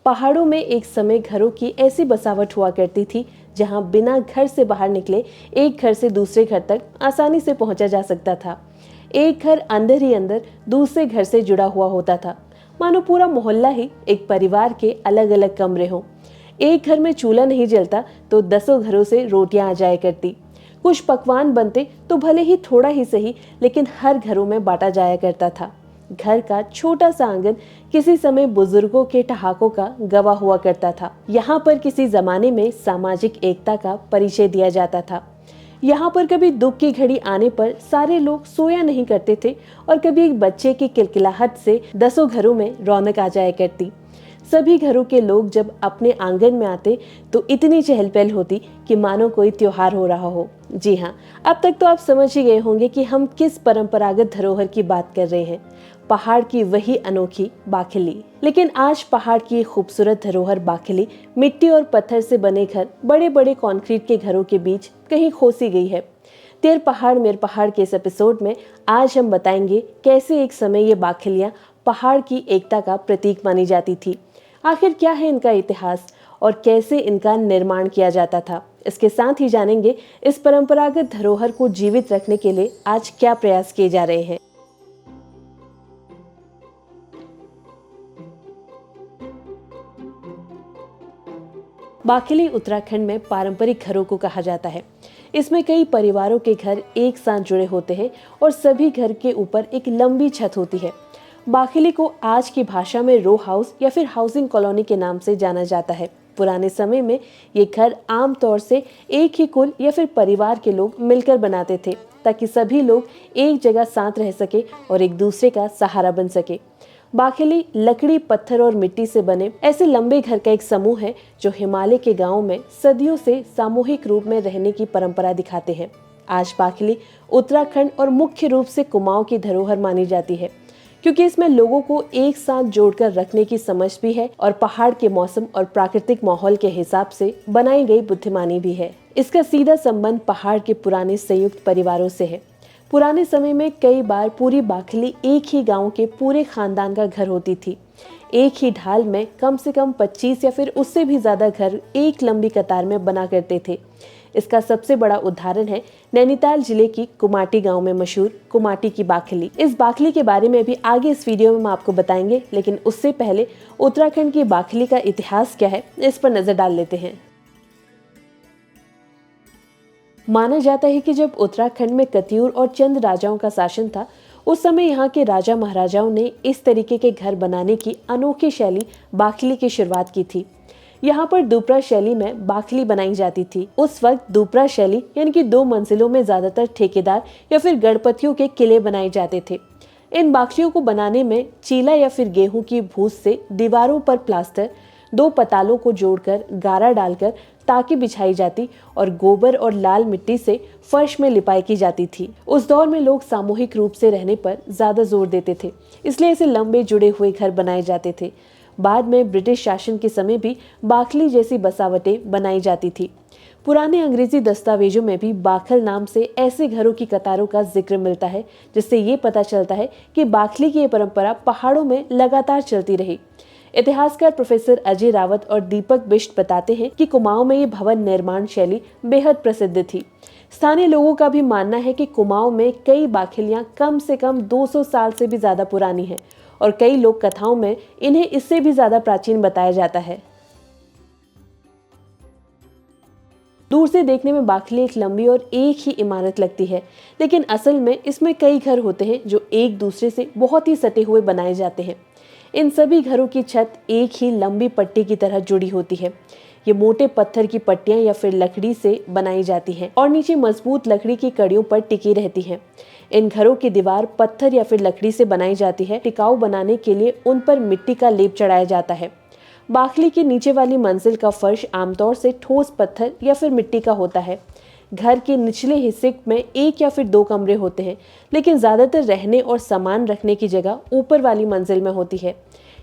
पहाड़ों में एक समय घरों की ऐसी बसावट हुआ करती थी जहां बिना घर से बाहर निकले एक घर से दूसरे घर तक आसानी से पहुंचा जा सकता था। एक घर अंदर ही अंदर दूसरे घर से जुड़ा हुआ होता था, मानो पूरा मोहल्ला ही एक परिवार के अलग अलग कमरे हों। एक घर में चूल्हा नहीं जलता तो दसों घरों से रोटियां आ जाया करती। कुछ पकवान बनते तो भले ही थोड़ा ही सही, लेकिन हर घरों में बांटा जाया करता था। घर का छोटा सा आंगन किसी समय बुजुर्गों के ठहाकों का गवाह हुआ करता था। यहाँ पर किसी जमाने में सामाजिक एकता का परिचय दिया जाता था। यहाँ पर कभी दुख की घड़ी आने पर सारे लोग सोया नहीं करते थे और कभी एक बच्चे की किलकिलाहट से दसों घरों में रौनक आ जाया करती। सभी घरों के लोग जब अपने आंगन में आते तो इतनी चहल पहल होती कि मानो कोई त्योहार हो रहा हो। जी हाँ, अब तक तो आप समझ ही गए होंगे कि हम किस परंपरागत धरोहर की बात कर रहे हैं, पहाड़ की वही अनोखी बाखली। लेकिन आज पहाड़ की खूबसूरत धरोहर बाखली मिट्टी और पत्थर से बने घर बड़े बड़े कंक्रीट के घरों के बीच कहीं खोसी गई है। तेर पहाड़ मेर पहाड़ के इस एपिसोड में आज हम बताएंगे कैसे एक समय ये बाखलियां पहाड़ की एकता का प्रतीक मानी जाती थी। आखिर क्या है इनका इतिहास और कैसे इनका निर्माण किया जाता था। इसके साथ ही जानेंगे इस परंपरागत धरोहर को जीवित रखने के लिए आज क्या प्रयास किए जा रहे हैं। बाखली उत्तराखंड में पारंपरिक घरों को कहा जाता है। इसमें कई परिवारों के घर एक साथ जुड़े होते हैं और सभी घर के ऊपर एक लंबी छत होती है। बाखली को आज की भाषा में रो हाउस या फिर हाउसिंग कॉलोनी के नाम से जाना जाता है। पुराने समय में ये घर आमतौर से एक ही कुल या फिर परिवार के लोग मिलकर बनाते थे ताकि सभी लोग एक जगह साथ रह सके और एक दूसरे का सहारा बन सके। बाखली लकड़ी, पत्थर और मिट्टी से बने ऐसे लंबे घर का एक समूह है जो हिमालय के गांवों में सदियों से सामूहिक रूप में रहने की परंपरा दिखाते हैं। आज बाखली उत्तराखंड और मुख्य रूप से कुमाऊं की धरोहर मानी जाती है क्योंकि इसमें लोगों को एक साथ जोड़कर रखने की समझ भी है और पहाड़ के मौसम और प्राकृतिक माहौल के हिसाब से बनाई गई बुद्धिमानी भी है। इसका सीधा संबंध पहाड़ के पुराने संयुक्त परिवारों से है। पुराने समय में कई बार पूरी बाखली एक ही गांव के पूरे खानदान का घर होती थी। एक ही ढाल में कम से कम 25 या फिर उससे भी ज्यादा घर एक लंबी कतार में बना करते थे। इसका सबसे बड़ा उदाहरण है नैनीताल जिले की कुमाटी गांव में मशहूर कुमाटी की बाखली। इस बाखली के बारे में भी आगे इस वीडियो में हम आपको बताएंगे, लेकिन उससे पहले उत्तराखंड की बाखली का इतिहास क्या है इस पर नजर डाल लेते हैं। माना जाता है कि जब उत्तराखंड में कतियूर और चंद राजाओं का शासन था, उस समय यहाँ के राजा महाराजाओं ने इस तरीके के घर बनाने की अनोखी शैली बाखली की शुरुआत की थी। यहाँ पर दुपरा शैली में बाखली बनाई जाती थी। उस वक्त दुपरा शैली यानी कि 2 मंजिलों में ज्यादातर ठेकेदार या फिर गणपतियों के किले बनाए जाते थे। इन बाखलियों को बनाने में चीला या फिर गेहूं की भूस से दीवारों पर प्लास्टर, 2 पतालों को जोड़कर गारा डालकर ताकि बिछाई जाती और गोबर और लाल मिट्टी से फर्श में लिपाई की जाती थी। उस दौर में लोग सामूहिक रूप से रहने पर ज्यादा जोर देते थे, इसलिए ऐसे लंबे जुड़े हुए घर बनाए जाते थे। बाद में ब्रिटिश शासन के समय भी बाखली जैसी बसावटें बनाई जाती थी। पुराने अंग्रेजी दस्तावेजों में भी बाखल नाम से ऐसे घरों की कतारों का जिक्र मिलता है, जिससे ये पता चलता है कि बाखली की ये परंपरा पहाड़ों में लगातार चलती रही। इतिहासकार प्रोफेसर अजय रावत और दीपक बिष्ट बताते हैं कि कुमाऊं में ये भवन निर्माण शैली बेहद प्रसिद्ध थी। स्थानीय लोगों का भी मानना है कि कुमाऊं में कई बाखलियां कम से कम 200 साल से भी ज्यादा पुरानी हैं और कई लोक कथाओं में इन्हें इससे भी ज्यादा प्राचीन बताया जाता है। दूर से देखने में बाखली एक लंबी और एक ही इमारत लगती है, लेकिन असल में इसमें कई घर होते हैं जो एक दूसरे से बहुत ही सटे हुए बनाए जाते हैं। इन सभी घरों की छत एक ही लंबी पट्टी की तरह जुड़ी होती है। ये मोटे पत्थर की पट्टियां या फिर लकड़ी से बनाई जाती हैं और नीचे मजबूत लकड़ी की कड़ियों पर टिकी रहती हैं। इन घरों की दीवार पत्थर या फिर लकड़ी से बनाई जाती है। टिकाऊ बनाने के लिए उन पर मिट्टी का लेप चढ़ाया जाता है। बाखली के नीचे वाली मंजिल का फर्श आमतौर से ठोस पत्थर या फिर मिट्टी का होता है। घर के निचले हिस्से में 1 या फिर 2 कमरे होते हैं, लेकिन ज्यादातर रहने और सामान रखने की जगह ऊपर वाली मंजिल में होती है।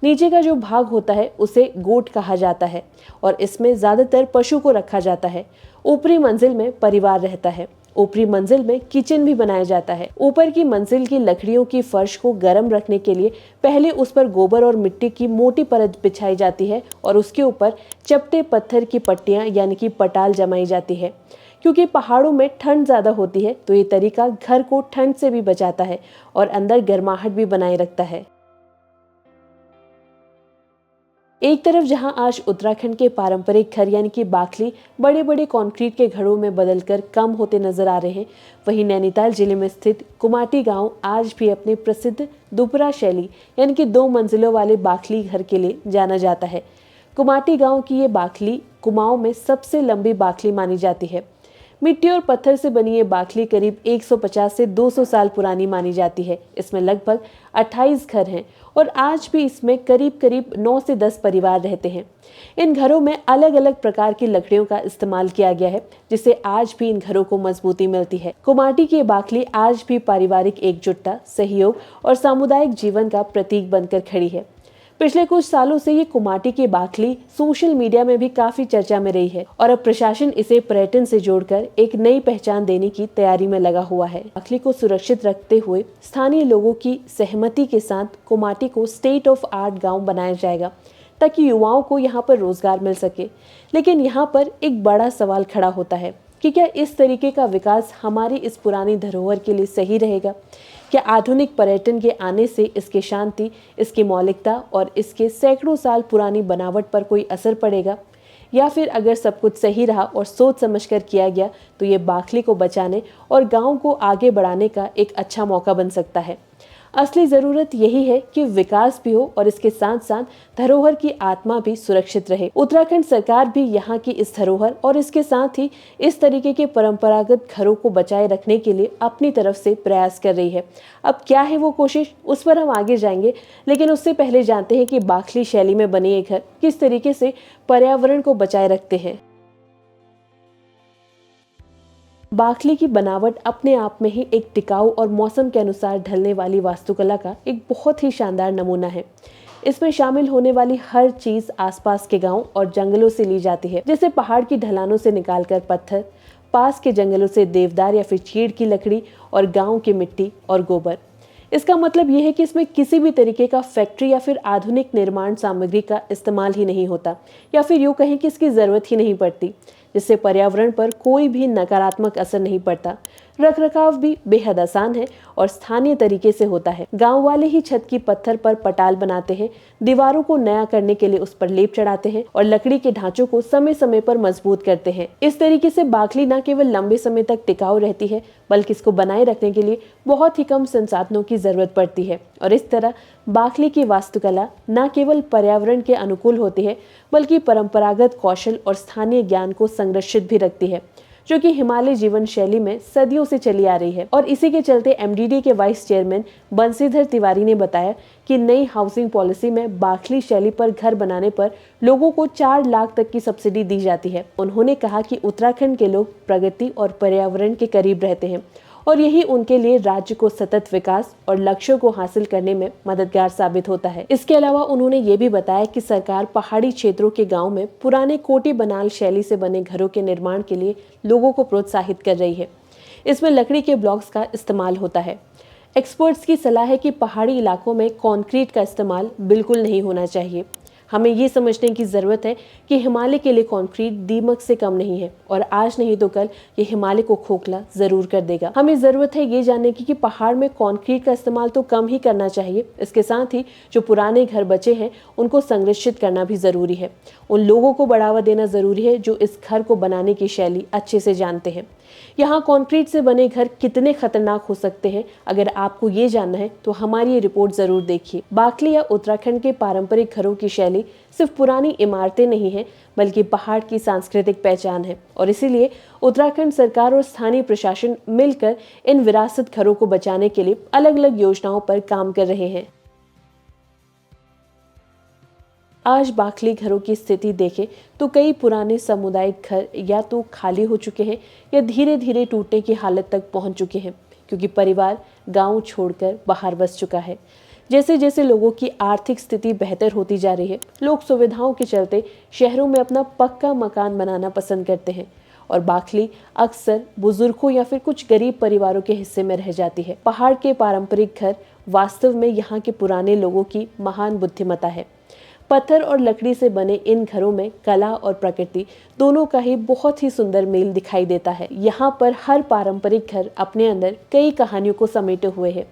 नीचे का जो भाग होता है उसे गोट कहा जाता है और इसमें ज्यादातर पशु को रखा जाता है। ऊपरी मंजिल में परिवार रहता है। ऊपरी मंजिल में किचन भी बनाया जाता है। ऊपर की मंजिल की लकड़ियों की फर्श को गर्म रखने के लिए पहले उस पर गोबर और मिट्टी की मोटी परत बिछाई जाती है और उसके ऊपर चपटे पत्थर की पट्टियां यानी कि पटाल जमाई जाती है। क्योंकि पहाड़ों में ठंड ज्यादा होती है तो ये तरीका घर को ठंड से भी बचाता है और अंदर गर्माहट भी बनाए रखता है। एक तरफ जहां आज उत्तराखंड के पारंपरिक घर यानी कि बाखली बड़े बड़े कंक्रीट के घरों में बदलकर कम होते नजर आ रहे हैं, वहीं नैनीताल जिले में स्थित कुमाटी गांव आज भी अपने प्रसिद्ध दुपरा शैली यानी कि 2 मंजिलों वाले बाखली घर के लिए जाना जाता है। कुमाटी गांव की ये बाखली कुमाऊं में सबसे लंबी बाखली मानी जाती है। मिट्टी और पत्थर से बनी ये बाखली करीब 150 से 200 साल पुरानी मानी जाती है। इसमें लगभग 28 घर हैं और आज भी इसमें करीब करीब 9 से 10 परिवार रहते हैं। इन घरों में अलग अलग प्रकार की लकड़ियों का इस्तेमाल किया गया है, जिससे आज भी इन घरों को मजबूती मिलती है। कुमाटी की बाखली आज भी पारिवारिक एकजुटता, सहयोग और सामुदायिक जीवन का प्रतीक बनकर खड़ी है। पिछले कुछ सालों से ये कुमाटी की बाखली सोशल मीडिया में भी काफी चर्चा में रही है और अब प्रशासन इसे पर्यटन से जोड़कर एक नई पहचान देने की तैयारी में लगा हुआ है। बाखली को सुरक्षित रखते हुए स्थानीय लोगों की सहमति के साथ कुमाटी को स्टेट ऑफ आर्ट गांव बनाया जाएगा ताकि युवाओं को यहाँ पर रोजगार मिल सके। लेकिन यहाँ पर एक बड़ा सवाल खड़ा होता है कि क्या इस तरीके का विकास हमारी इस पुरानी धरोहर के लिए सही रहेगा? क्या आधुनिक पर्यटन के आने से इसकी शांति, इसकी मौलिकता और इसके सैकड़ों साल पुरानी बनावट पर कोई असर पड़ेगा? या फिर अगर सब कुछ सही रहा और सोच समझकर किया गया तो ये बाखली को बचाने और गांव को आगे बढ़ाने का एक अच्छा मौका बन सकता है। असली जरूरत यही है कि विकास भी हो और इसके साथ साथ धरोहर की आत्मा भी सुरक्षित रहे। उत्तराखंड सरकार भी यहाँ की इस धरोहर और इसके साथ ही इस तरीके के परंपरागत घरों को बचाए रखने के लिए अपनी तरफ से प्रयास कर रही है। अब क्या है वो कोशिश, उस पर हम आगे जाएंगे, लेकिन उससे पहले जानते हैं कि बाखली शैली में बने ये घर किस तरीके से पर्यावरण को बचाए रखते हैं। बाखली की बनावट अपने आप में ही एक टिकाऊ और मौसम के अनुसार ढलने वाली वास्तुकला का एक बहुत ही शानदार नमूना है। इसमें शामिल होने वाली हर चीज आसपास के गांव और जंगलों से ली जाती है, जैसे पहाड़ की ढलानों से निकालकर पत्थर, पास के जंगलों से देवदार या फिर चीड़ की लकड़ी और गांव की मिट्टी और गोबर। इसका मतलब यह है कि इसमें किसी भी तरीके का फैक्ट्री या फिर आधुनिक निर्माण सामग्री का इस्तेमाल ही नहीं होता, या फिर यूं कहें कि इसकी जरूरत ही नहीं पड़ती, जिससे पर्यावरण पर कोई भी नकारात्मक असर नहीं पड़ता। रखरखाव भी बेहद आसान है और स्थानीय तरीके से होता है। गांव वाले ही छत की पत्थर पर पटाल बनाते हैं, दीवारों को नया करने के लिए उस पर लेप चढ़ाते हैं और लकड़ी के ढांचों को समय समय पर मजबूत करते हैं। इस तरीके से बाखली न केवल लंबे समय तक टिकाऊ रहती है, बल्कि इसको बनाए रखने के लिए बहुत ही कम संसाधनों की जरूरत पड़ती है। और इस तरह बाखली की वास्तुकला न केवल पर्यावरण के अनुकूल होती है, बल्कि परंपरागत कौशल और स्थानीय ज्ञान को संरक्षित भी रखती है, जो कि हिमालय जीवन शैली में सदियों से चली आ रही है। और इसी के चलते एमडीडी के वाइस चेयरमैन बंसीधर तिवारी ने बताया कि नई हाउसिंग पॉलिसी में बाखली शैली पर घर बनाने पर लोगों को 4 लाख तक की सब्सिडी दी जाती है। उन्होंने कहा कि उत्तराखंड के लोग प्रगति और पर्यावरण के करीब रहते हैं और यही उनके लिए राज्य को सतत विकास और लक्ष्यों को हासिल करने में मददगार साबित होता है। इसके अलावा उन्होंने ये भी बताया कि सरकार पहाड़ी क्षेत्रों के गांव में पुराने कोटी बनाल शैली से बने घरों के निर्माण के लिए लोगों को प्रोत्साहित कर रही है। इसमें लकड़ी के ब्लॉक्स का इस्तेमाल होता है। एक्सपर्ट्स की सलाह है कि पहाड़ी इलाकों में कंक्रीट का इस्तेमाल बिल्कुल नहीं होना चाहिए। हमें ये समझने की ज़रूरत है कि हिमालय के लिए कंक्रीट दीमक से कम नहीं है और आज नहीं तो कल ये हिमालय को खोखला ज़रूर कर देगा। हमें ज़रूरत है ये जानने की कि पहाड़ में कंक्रीट का इस्तेमाल तो कम ही करना चाहिए। इसके साथ ही जो पुराने घर बचे हैं उनको संरक्षित करना भी ज़रूरी है। उन लोगों को बढ़ावा देना ज़रूरी है जो इस घर को बनाने की शैली अच्छे से जानते हैं। यहाँ कंक्रीट से बने घर कितने खतरनाक हो सकते हैं, अगर आपको ये जानना है तो हमारी ये रिपोर्ट जरूर देखिए। बाखली या उत्तराखंड के पारंपरिक घरों की शैली सिर्फ पुरानी इमारतें नहीं है, बल्कि पहाड़ की सांस्कृतिक पहचान है और इसीलिए उत्तराखंड सरकार और स्थानीय प्रशासन मिलकर इन विरासत घरों को बचाने के लिए अलग अलग योजनाओं पर काम कर रहे हैं। आज बाखली घरों की स्थिति देखें तो कई पुराने सामुदायिक घर या तो खाली हो चुके हैं या धीरे धीरे टूटने की हालत तक पहुंच चुके हैं, क्योंकि परिवार गांव छोड़कर बाहर बस चुका है। जैसे जैसे लोगों की आर्थिक स्थिति बेहतर होती जा रही है, लोग सुविधाओं के चलते शहरों में अपना पक्का मकान बनाना पसंद करते हैं और बाखली अक्सर बुजुर्गों या फिर कुछ गरीब परिवारों के हिस्से में रह जाती है। पहाड़ के पारंपरिक घर वास्तव में यहाँ के पुराने लोगों की महान बुद्धिमत्ता है। पत्थर और लकड़ी से बने इन घरों में कला और प्रकृति दोनों का ही बहुत ही सुंदर मेल दिखाई देता है। यहाँ पर हर पारंपरिक घर अपने अंदर कई कहानियों को समेटे हुए है।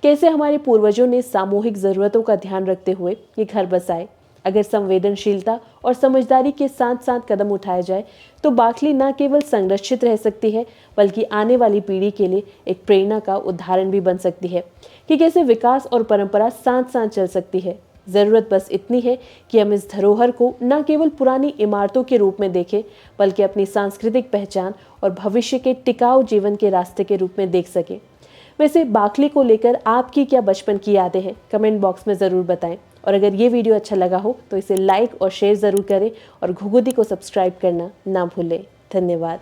कैसे हमारे पूर्वजों ने सामूहिक जरूरतों का ध्यान रखते हुए ये घर बसाए। अगर संवेदनशीलता और समझदारी के साथ साथ कदम उठाया जाए तो बाखली न केवल संरक्षित रह सकती है बल्कि आने वाली पीढ़ी के लिए एक प्रेरणा का उदाहरण भी बन सकती है कि कैसे विकास और परंपरा साथ साथ चल सकती है। जरूरत बस इतनी है कि हम इस धरोहर को न केवल पुरानी इमारतों के रूप में देखें बल्कि अपनी सांस्कृतिक पहचान और भविष्य के टिकाऊ जीवन के रास्ते के रूप में देख सकें। वैसे बाखली को लेकर आपकी क्या बचपन की यादें हैं, कमेंट बॉक्स में ज़रूर बताएं। और अगर ये वीडियो अच्छा लगा हो तो इसे लाइक और शेयर ज़रूर करें और घुघुती को सब्सक्राइब करना ना भूलें। धन्यवाद।